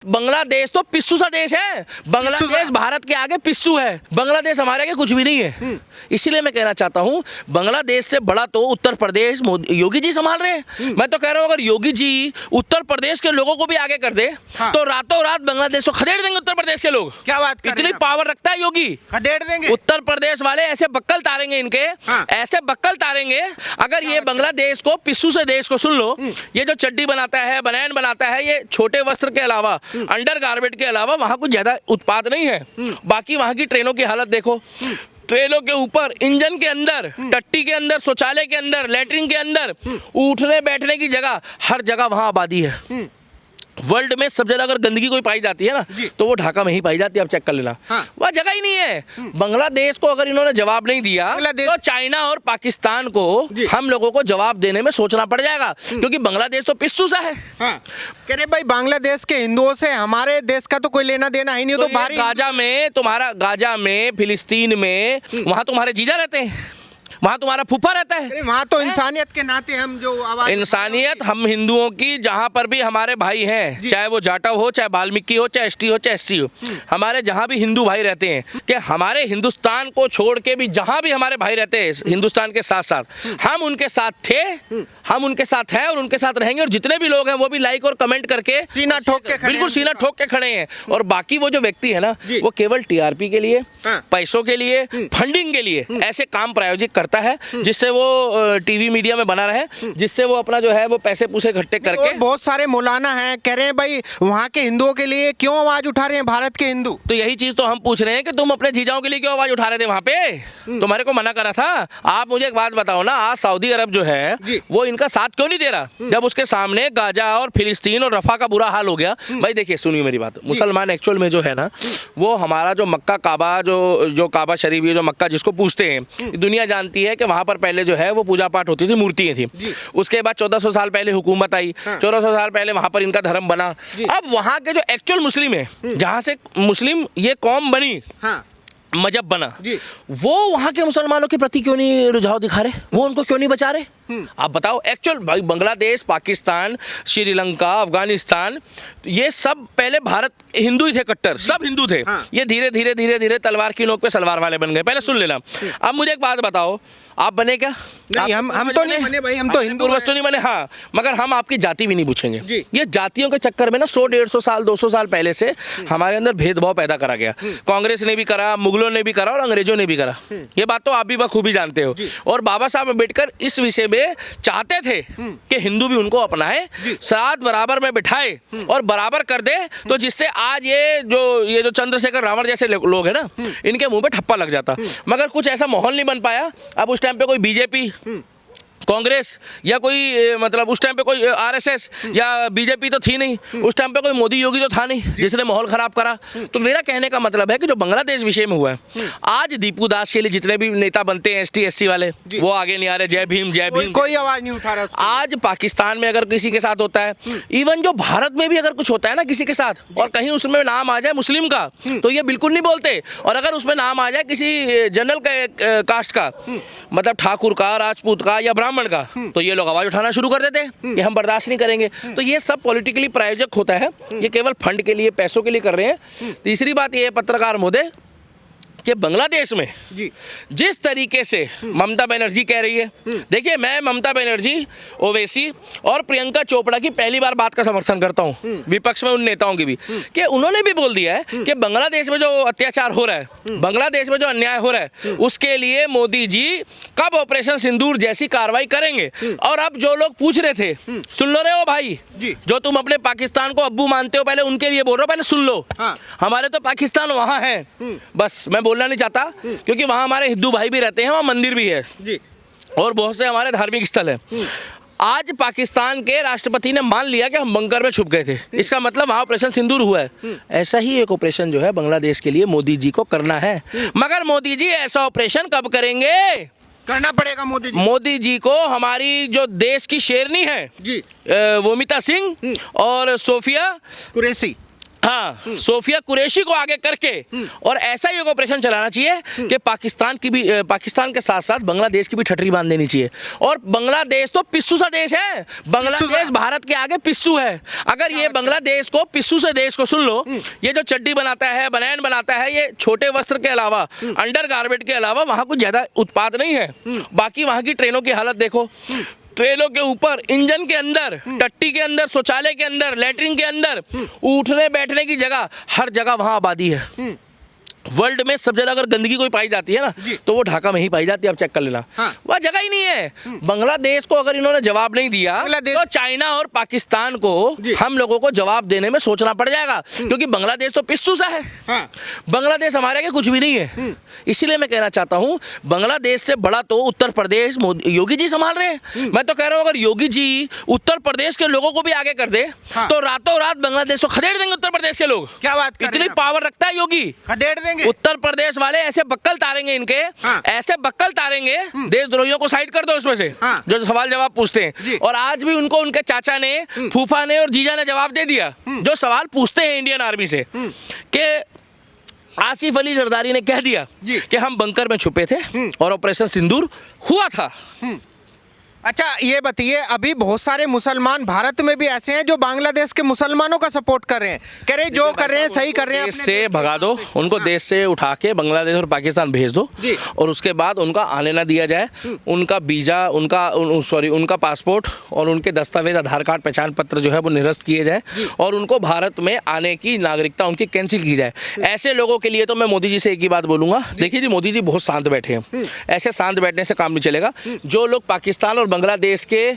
बांग्लादेश तो पिस्सू सा देश है। बांग्लादेश भारत के आगे पिस्सू है। बांग्लादेश हमारे आगे कुछ भी नहीं है। इसीलिए मैं कहना चाहता हूं, बांग्लादेश से बड़ा तो उत्तर प्रदेश योगी जी संभाल रहे हैं। मैं तो कह रहा हूं, अगर योगी जी उत्तर प्रदेश के लोगों को भी आगे कर दे तो रातों रात बांग्लादेश को खदेड़ देंगे उत्तर प्रदेश के लोग। क्या बात कर रहे हैं? इतनी पावर रखता है योगी, खदेड़ देंगे। उत्तर प्रदेश वाले ऐसे बक्कल तारेंगे इनके, ऐसे बक्कल तारेंगे। अगर ये बांग्लादेश को पिस्सू से देश को सुन लो, ये जो चड्डी बनाता है, बनैन बनाता है, ये छोटे वस्त्र के अलावा, अंडर गारमेंट के अलावा वहां कुछ ज्यादा उत्पाद नहीं है। बाकी वहां की ट्रेनों की हालत देखो, ट्रेनों के ऊपर, इंजन के अंदर, टट्टी के अंदर, शौचालय के अंदर, लैट्रिन के अंदर, उठने बैठने की जगह, हर जगह वहां आबादी है। वर्ल्ड में सब जगह अगर गंदगी कोई पाई जाती है ना, तो वो ढाका में ही पाई जाती है। आप चेक कर लेना, वह जगह ही नहीं है। बांग्लादेश को अगर इन्होंने जवाब नहीं दिया तो चाइना और पाकिस्तान को हम लोगों को जवाब देने में सोचना पड़ जाएगा, क्योंकि बांग्लादेश तो पिस्सू सा है। कह रहे भाई बांग्लादेश के हिंदुओं से हमारे देश का तो कोई लेना देना ही नहीं। तो गाजा में, फिलिस्तीन में, वहां तुम्हारे जीजा रहते हैं, वहां तुम्हारा फूफा रहता है। वहां तो इंसानियत के नाते हम जो आवाज, इंसानियत हम हिंदुओं की, जहां पर भी हमारे भाई हैं, चाहे वो जाटव हो, चाहे वाल्मीकि हो, चाहे एसटी हो, चाहे एससी हो, हमारे जहां भी हिंदू भाई रहते हैं, कि हमारे हिंदुस्तान को छोड़ के भी जहां भी हमारे भाई रहते हैं हिंदुस्तान के साथ साथ, हम उनके साथ थे, हम उनके साथ हैं और उनके साथ रहेंगे। और जितने भी लोग हैं वो भी लाइक और कमेंट करके सीना ठोक के, बिल्कुल सीना ठोक के खड़े हैं। और बाकी वो जो व्यक्ति है ना, वो केवल टीआरपी के लिए, पैसों के लिए, फंडिंग के लिए ऐसे काम प्रायोजित करता है, जिससे वो टीवी मीडिया में बना रहे, जिससे वो अपना जो है वो पैसे पूसे इकट्ठे करके। बहुत सारे मौलाना हैं, कह रहे हैं भाई वहाँ के हिंदुओं के लिए क्यों आवाज उठा रहे हैं भारत के हिंदू। तो यही चीज तो हम पूछ रहे हैं कि तुम अपने जीजाओं के लिए क्यों आवाज उठा रहे थे वहां पे? तुम्हारे को मना करा था। आप मुझे एक बात बताओ ना, आज सऊदी अरब जो है वो इनका साथ क्यों नहीं दे रहा, जब उसके सामने गाजा और फिलिस्तीन और रफा का बुरा हाल हो गया? भाई देखिए, सुनिए मेरी बात, मुसलमान एक्चुअल में जो है ना, वो हमारा जो मक्का काबा, जो काबा शरीफ, ये जो मक्का जिसको पूछते हैं, दुनिया जानती है कि वहां पर पहले जो है वो पूजा पाठ होती थी, मूर्तियां थी। उसके बाद 1400 साल पहले हुकूमत आई, 1400 साल पहले वहां पर इनका धर्म बना। अब वहां के जो एक्चुअल मुस्लिम है, जहां से मुस्लिम ये कौम बनी, मजहब बना, वो वहां के मुसलमानों के प्रति क्यों नहीं रुझाव दिखा रहे? वो उनको क्यों नहीं बचा रहे? आप बताओ। एक्चुअल भाई बांग्लादेश, पाकिस्तान, श्रीलंका, अफगानिस्तान, ये सब पहले भारत हिंदू ही थे, कट्टर, सब हिंदू थे। ये धीरे धीरे धीरे धीरे तलवार की नोक पे सलवार वाले बन गए। पहले सुन लेना। अब मुझे एक बात बताओ, आप बने क्या? नहीं, हम तो नहीं बने भाई, हम तो हिंदू वस्तु नहीं बने। हाँ, मगर हम आपकी जाति भी नहीं पूछेंगे। ये जातियों के चक्कर में ना 100-150 साल, 200 साल पहले से हमारे अंदर भेदभाव पैदा करा गया। कांग्रेस ने भी करा, मुगलों ने भी करा और अंग्रेजों ने भी करा। ये बात तो आप भी बखूबी जानते हो। और बाबा साहब अम्बेडकर इस विषय में चाहते थे कि हिंदू भी उनको अपनाए, साथ बराबर में बिठाए और बराबर कर दे, तो जिससे आज ये जो चंद्रशेखर रावण जैसे लोग हैं ना, इनके मुंह पे ठप्पा लग जाता। मगर कुछ ऐसा माहौल नहीं बन पाया। अब उस टाइम पे कोई बीजेपी, कांग्रेस या कोई, मतलब उस टाइम पे कोई आरएसएस या बीजेपी तो थी नहीं, उस टाइम पे कोई मोदी योगी तो था नहीं जिसने माहौल खराब करा। तो मेरा कहने का मतलब है कि जो बांग्लादेश विषय में हुआ है, आज दीपू दास के लिए जितने भी नेता बनते हैं एसटी एससी वाले, वो आगे नहीं आ रहे। जय भीम जय भीम, कोई आवाज नहीं उठा रहा। आज पाकिस्तान में अगर किसी के साथ होता है, इवन जो भारत में भी अगर कुछ होता है ना किसी के साथ, और कहीं उसमें नाम आ जाए मुस्लिम का, तो ये बिल्कुल नहीं बोलते। और अगर उसमें नाम आ जाए किसी जनरल कास्ट का, मतलब ठाकुर का, राजपूत का या ब्राह्मण का, तो ये लोग आवाज उठाना शुरू कर देते हैं कि हम बर्दाश्त नहीं करेंगे। तो ये सब पॉलिटिकली प्रायोजक होता है, ये केवल फंड के लिए, पैसों के लिए कर रहे हैं। तीसरी बात ये है पत्रकार महोदय, कि बांग्लादेश में जिस तरीके से ममता बनर्जी कह रही है, देखिए मैं ममता बनर्जी, ओवैसी और प्रियंका चोपड़ा की पहली बार बात का समर्थन करता हूं, विपक्ष में उन नेताओं की भी, कि उन्होंने भी बोल दिया है कि बांग्लादेश में जो अत्याचार हो रहा है, बांग्लादेश में जो अन्याय हो रहा है, उसके लिए मोदी जी कब ऑपरेशन सिंदूर जैसी कार्रवाई करेंगे। और अब जो लोग पूछ रहे थे, सुन लो रे ओ भाई, जो तुम अपने पाकिस्तान को अब्बू मानते हो, पहले उनके लिए बोल रहे हो, पहले सुन लो। हमारे तो पाकिस्तान वहां है, बस मैं बोलना नहीं चाहता, क्योंकि वहां हमारे हिंदू भाई भी रहते हैं, वहां मंदिर भी है और बहुत से हमारे धार्मिक स्थल है। आज पाकिस्तान के राष्ट्रपति ने मान लिया कि हम बंकर में छुप गए थे, इसका मतलब वहां ऑपरेशन सिंदूर हुआ है। ऐसा ही एक ऑपरेशन जो है बांग्लादेश के लिए मोदी जी को करना है। मगर मोदी जी ऐसा ऑपरेशन कब करेंगे? करना पड़ेगा मोदी जी को। हमारी जो देश की शेरनी है वोमिता सिंह और सोफिया कुरैशी, हाँ, सोफिया कुरैशी को आगे करके और ऐसा ही एक ऑपरेशन चलाना चाहिए कि पाकिस्तान के साथ साथ बांग्लादेश की भी ठटरी बांध देनी चाहिए। और बांग्लादेश तो पिस्सू सा देश है, बांग्लादेश भारत के आगे पिस्सू है। अगर ये बांग्लादेश को पिस्सू से देश को सुन लो, ये जो चड्डी बनाता है, बनैन बनाता है, ये छोटे वस्त्र के अलावा, अंडर गारमेंट के अलावा वहां कुछ ज्यादा उत्पाद नहीं है। बाकी वहां की ट्रेनों की हालत देखो, ट्रेनों के ऊपर, इंजन के अंदर, टट्टी के अंदर, शौचालय के अंदर, लैट्रिन के अंदर, उठने बैठने की जगह, हर जगह वहां आबादी है। वर्ल्ड में सब ज्यादा अगर गंदगी कोई पाई जाती है ना तो वो ढाका में ही पाई जाती है। आप चेक कर लेना, वह जगह ही नहीं है। बांग्लादेश को अगर इन्होंने जवाब नहीं दिया तो चाइना और पाकिस्तान को हम लोगों को जवाब देने में सोचना पड़ जाएगा, क्योंकि बांग्लादेश तो पिस्सू सा है। बांग्लादेश हमारे के कुछ भी नहीं है। इसीलिए मैं कहना चाहता हूँ, बांग्लादेश से बड़ा तो उत्तर प्रदेश योगी जी संभाल रहे हैं। मैं तो कह रहा हूँ, अगर योगी जी उत्तर प्रदेश के लोगों को भी आगे कर दे तो रातों रात बांग्लादेश को खदेड़ देंगे। उत्तर प्रदेश के लोग, क्या बात कर रहे हैं? इतनी पावर रखता है योगी, खदेड़ देंगे। उत्तर प्रदेश वाले ऐसे बक्कल तारेंगे इनके, ऐसे बक्कल तारेंगे, देशद्रोहियों को साइड कर दो इसमें से जो सवाल जवाब पूछते हैं। और आज भी उनको उनके चाचा ने, फूफा ने और जीजा ने जवाब दे दिया जो सवाल पूछते हैं इंडियन आर्मी से, कि आसिफ अली जरदारी ने कह दिया कि हम बंकर में छुपे थे और ऑपरेशन सिंदूर हुआ था। अच्छा, ये बताइए, अभी बहुत सारे मुसलमान भारत में भी ऐसे हैं जो बांग्लादेश के मुसलमानों का सपोर्ट कर रहे हैं, कह रहे जो कर रहे हैं सही कर रहे हैं। देश से भगा दो उनको, देश से उठा के बांग्लादेश और पाकिस्तान भेज दो, और उसके बाद उनका आने ना दिया जाए। उनका वीजा, उनका पासपोर्ट और उनके दस्तावेज, आधार कार्ड, पहचान पत्र जो है वो निरस्त किए जाए और उनको भारत में आने की नागरिकता उनकी कैंसिल की जाए। ऐसे लोगों के लिए तो मैं मोदी जी से एक ही बात बोलूंगा, देखिए जी, मोदी जी बहुत शांत बैठे हैं, ऐसे शांत बैठने से काम नहीं चलेगा। जो लोग पाकिस्तान और बांग्लादेश के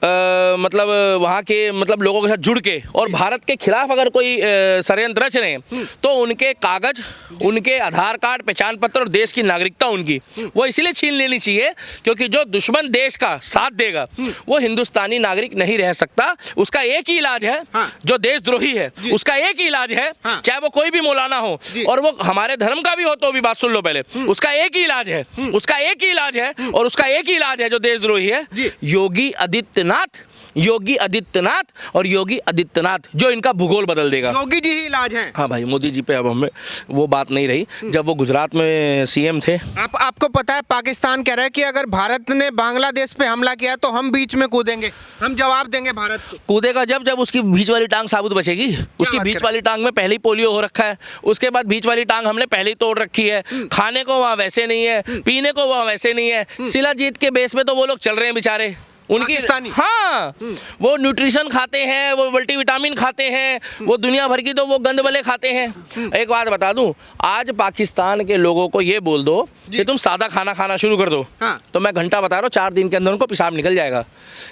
मतलब वहाँ के मतलब लोगों के साथ जुड़ के और भारत के खिलाफ अगर कोई षड्यंत्र रच रहे हैं तो उनके कागज, उनके आधार कार्ड, पहचान पत्र और देश की नागरिकता उनकी वो इसलिए छीन लेनी चाहिए क्योंकि जो दुश्मन देश का साथ देगा वो हिंदुस्तानी नागरिक नहीं रह सकता। उसका एक ही इलाज है, जो देशद्रोही है उसका एक ही इलाज है, चाहे वो कोई भी मौलाना हो और वो हमारे धर्म का भी हो तो भी बात सुन लो पहले, उसका एक ही इलाज है, उसका एक ही इलाज है और उसका एक ही इलाज है जो देशद्रोही है, योगी आदित्यनाथ और योगी आदित्यनाथ, जो इनका भूगोल बदल देगा। योगी जी ही इलाज है। हाँ भाई, मोदी जी पे अब हमें वो बात नहीं रही जब वो गुजरात में सीएम थे। आपको पता है पाकिस्तान कह रहा है कि अगर भारत ने बांग्लादेश पे हमला किया तो हम बीच में कूदेंगे, हम जवाब देंगे भारत को। कूदेगा जब उसकी बीच वाली टांग साबुत बचेगी। उसकी बीच वाली टांग में पहले ही पोलियो हो रखा है, उसके बाद बीच वाली टांग हमने पहले ही तोड़ रखी है। खाने को वहाँ वैसे नहीं है, पीने को वहाँ वैसे नहीं है। शिलाजीत के बेस में तो वो लोग चल रहे हैं बेचारे, उनकी हाँ, वो न्यूट्रिशन खाते हैं, वो मल्टीविटामिन खाते हैं, वो दुनिया भर की तो वो गंद वाले खाते हैं। एक बात बता दूं, आज पाकिस्तान के लोगों को ये बोल दो कि तुम सादा खाना खाना शुरू कर दो, तो मैं घंटा बता रहा हूँ 4 दिन के अंदर उनको पेशाब निकल जाएगा।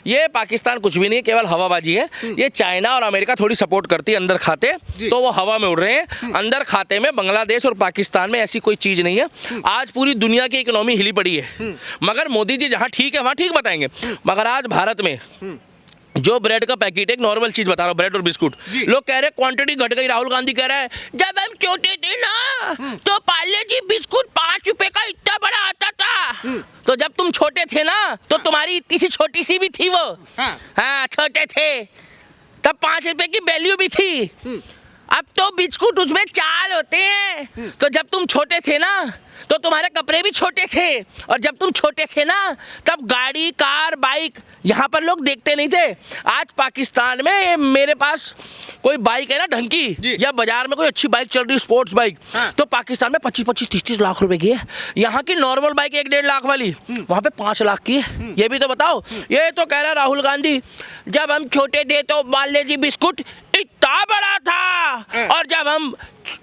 ये पाकिस्तान कुछ भी नहीं, केवल हवाबाजी है। ये चाइना और अमेरिका थोड़ी सपोर्ट करती है अंदर खाते, तो वो हवा में उड़ रहे हैं। अंदर खाते में बांग्लादेश और पाकिस्तान में ऐसी कोई चीज नहीं है। आज पूरी दुनिया की इकोनॉमी हिली पड़ी है, मगर मोदी जी जहाँ ठीक है वहाँ ठीक बताएंगे। मगर आज भारत में जो ब्रेड का पैकेट, एक नॉर्मल चीज बता रहा हूँ, ब्रेड और बिस्कुट, लोग कह रहे हैं क्वांटिटी घट गई। राहुल गांधी कह रहा है जब हम छोटे थे ना तो पार्ले जी बिस्कुट 5 रुपए का इतना बड़ा आता था, तो जब तुम छोटे थे ना तो तुम्हारी इतनी सी छोटी सी भी थी वो। हाँ, छोटे थे तब 5 रुपए की वैल्यू भी थी। अब तो बिस्कुट उसमें 4 होते हैं। तो जब तुम छोटे थे ना तो तुम्हारे कपड़े भी छोटे थे, और जब तुम छोटे थे ना तब गाड़ी, कार, बाइक यहाँ पर लोग देखते नहीं थे। आज पाकिस्तान में मेरे पास कोई बाइक है ना ढंग की, या बाजार में कोई अच्छी बाइक चल रही है, स्पोर्ट्स बाइक, तो पाकिस्तान में 25-25, 30-30 लाख रुपए की है। यहाँ की नॉर्मल बाइक 1-1.5 लाख वाली वहाँ पे 5 लाख की है। ये भी तो बताओ। ये तो कह रहा राहुल गांधी जब हम छोटे थे तो पार्ले जी बिस्कुट इतना बड़ा था, और जब हम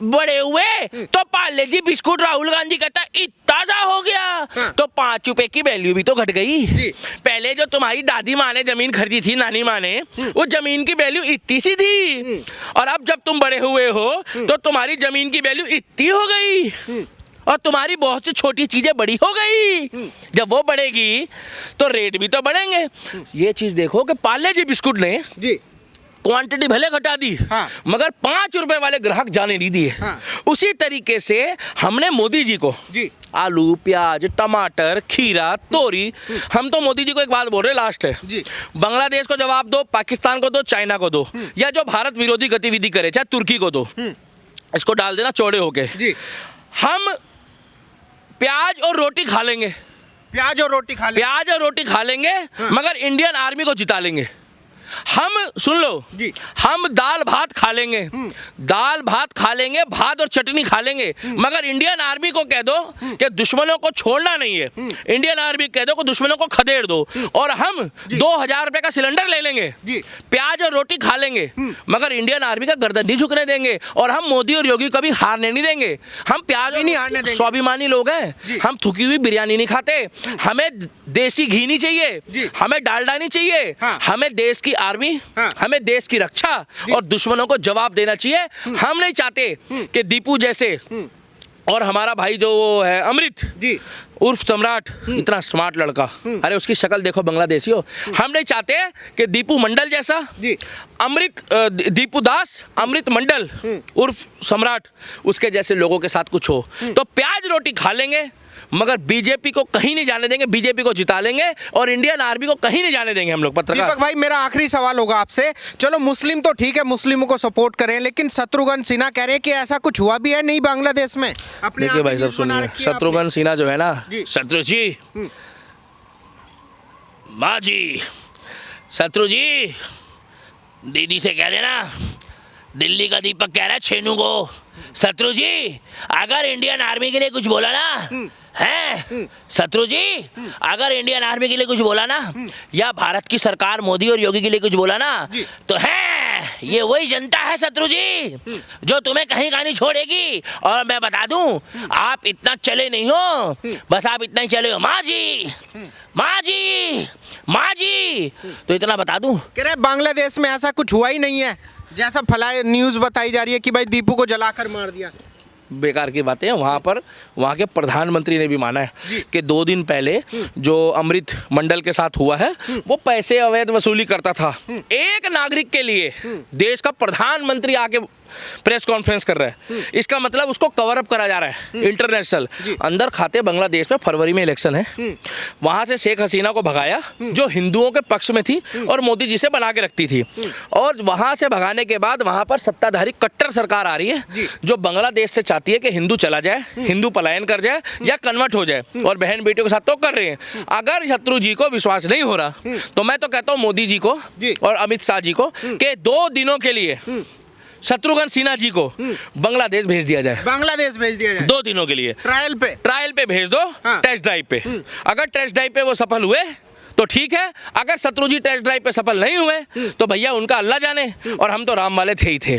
बड़े हुए तो पार्ले जी बिस्कुट, राहुल गांधी कहता इतना सा हो गया। तो 5 रुपए की वैल्यू भी तो घट गई। पहले जो तुम्हारी दादी माँ ने जमीन खरीदी थी, नानी माँ ने, उस जमीन की वैल्यू इतनी सी थी, और अब जब तुम बड़े हुए हो तो तुम्हारी जमीन की वैल्यू इतनी हो गई, और तुम्हारी बहुत सी छोटी चीजें बड़ी हो गई। जब वो बढ़ेगी तो रेट भी तो बढ़ेंगे। ये चीज देखो कि पार्ले जी बिस्कुट ने क्वांटिटी भले घटा दी, हाँ। मगर 5 रुपए वाले ग्राहक जाने नहीं दिए। हाँ। उसी तरीके से हमने मोदी जी को जी। आलू, प्याज, टमाटर, खीरा, तोरी, हम तो मोदी जी को एक बात बोल रहे हैं लास्ट है, जी। बांग्लादेश को जवाब दो, पाकिस्तान को दो, चाइना को दो, या जो भारत विरोधी गतिविधि करे चाहे तुर्की को दो, इसको डाल देना चौड़े होके। जी। हम प्याज और रोटी खा लेंगे, प्याज और रोटी खा ले। प्याज और रोटी खा लेंगे, मगर इंडियन आर्मी को जिता लेंगे। हम सुन लो जी। हम दाल भात खा लेंगे, दाल भात खा लेंगे, भात और चटनी खा लेंगे, मगर इंडियन आर्मी को कह दो कि दुश्मनों को छोड़ना नहीं है, इंडियन आर्मी कह दो कि दुश्मनों को खदेड़ दो, और हम 2000 रुपए का सिलेंडर ले लेंगे, जी। प्याज और रोटी खा लेंगे, मगर इंडियन आर्मी का गर्दन नहीं झुकने देंगे, और हम मोदी और योगी कभी हारने नहीं देंगे। हम प्याज भी नहीं हारने देंगे। स्वाभिमानी लोग हैं, हम थुकी हुई बिरयानी नहीं खाते, हमें देसी घी नहीं चाहिए, जी। हमें डालडा नहीं चाहिए, हाँ। हमें देश की आर्मी, हाँ। हमें देश की रक्षा और दुश्मनों को जवाब देना चाहिए। हम नहीं चाहते कि दीपू जैसे और हमारा भाई जो वो है अमृत जी। उर्फ सम्राट, इतना स्मार्ट लड़का, अरे उसकी शक्ल देखो बांग्लादेशी हो, हम नहीं चाहते कि दीपू मंडल जैसा, जी। अमृत दीपू दास, अमृत मंडल उर्फ सम्राट, उसके जैसे लोगों के साथ कुछ हो। तो प्याज रोटी खा लेंगे, मगर बीजेपी को कहीं नहीं जाने देंगे, बीजेपी को जिता लेंगे, और इंडियन आर्मी को कहीं नहीं जाने देंगे हम लोग। पत्रकार दीपक भाई, मेरा आखिरी सवाल होगा आपसे। चलो मुस्लिम तो ठीक है, मुस्लिमों को सपोर्ट करें, लेकिन शत्रुघ्न सिन्हा कह रहे हैं कि ऐसा कुछ हुआ भी है नहीं बांग्लादेश में। अपने देखिए आप भाई ही सब न्यूज़ बना सुनिए, रखी है शत्रुघ्न सिन्हा जो है ना, जी। शत्रु जी, माँ जी, शत्रु जी, दीदी से कह देना, दिल्ली का दीपक कह रहा है छेनू को, शत्रु जी अगर इंडियन आर्मी के लिए कुछ बोला ना है, शत्रु जी अगर इंडियन आर्मी के लिए कुछ बोला ना, या भारत की सरकार मोदी और योगी के लिए कुछ बोला ना, तो है ये वही जनता है शत्रु जी जो तुम्हें कहीं का नहीं छोड़ेगी। और मैं बता दूं, आप इतना चले नहीं हो, बस आप इतना ही चले हो, माँ जी, माँ जी, माँ जी, तो इतना बता दूं। कह रहे बांग्लादेश में ऐसा कुछ हुआ ही नहीं है, जैसा फलाए न्यूज़ बताई जा रही है कि भाई दीपू को जलाकर मार दिया। बेकार की बातें हैं। वहाँ पर वहाँ के प्रधानमंत्री ने भी माना है कि 2 दिन पहले जो अमृत मंडल के साथ हुआ है वो पैसे अवैध वसूली करता था। एक नागरिक के लिए देश का प्रधानमंत्री आके प्रेस कॉन्फ्रेंस कर रहा है, इसका मतलब उसको कवर अप करा जा रहा है इंटरनेशनल। अंदर खाते बांग्लादेश में फरवरी में इलेक्शन है, वहां से शेख हसीना को भगाया जो हिंदुओं के पक्ष में थी और मोदी जी से बना के रखती थी, और वहां से भगाने के बाद वहां पर सत्ताधारी कट्टर सरकार आ रही है जो बांग्लादेश से चाहती है कि हिंदू चला जाए, हिंदू पलायन कर जाए या कन्वर्ट हो जाए, और बहन बेटियों के साथ तो कर रहे हैं। अगर शत्रु जी को विश्वास नहीं हो रहा तो मैं तो कहता हूँ मोदी जी को और अमित शाह जी को कि 2 दिनों के लिए शत्रुघ्न सिन्हा जी को बांग्लादेश भेज दिया जाए, बांग्लादेश भेज दिया जाए 2 दिनों के लिए ट्रायल पे भेज दो, हाँ। टेस्ट ड्राइव पे। अगर टेस्ट ड्राइव पे वो सफल हुए तो ठीक है, अगर शत्रु जी टेस्ट ड्राइव पे सफल नहीं हुए तो भैया उनका अल्लाह जाने, और हम तो राम वाले थे ही थे।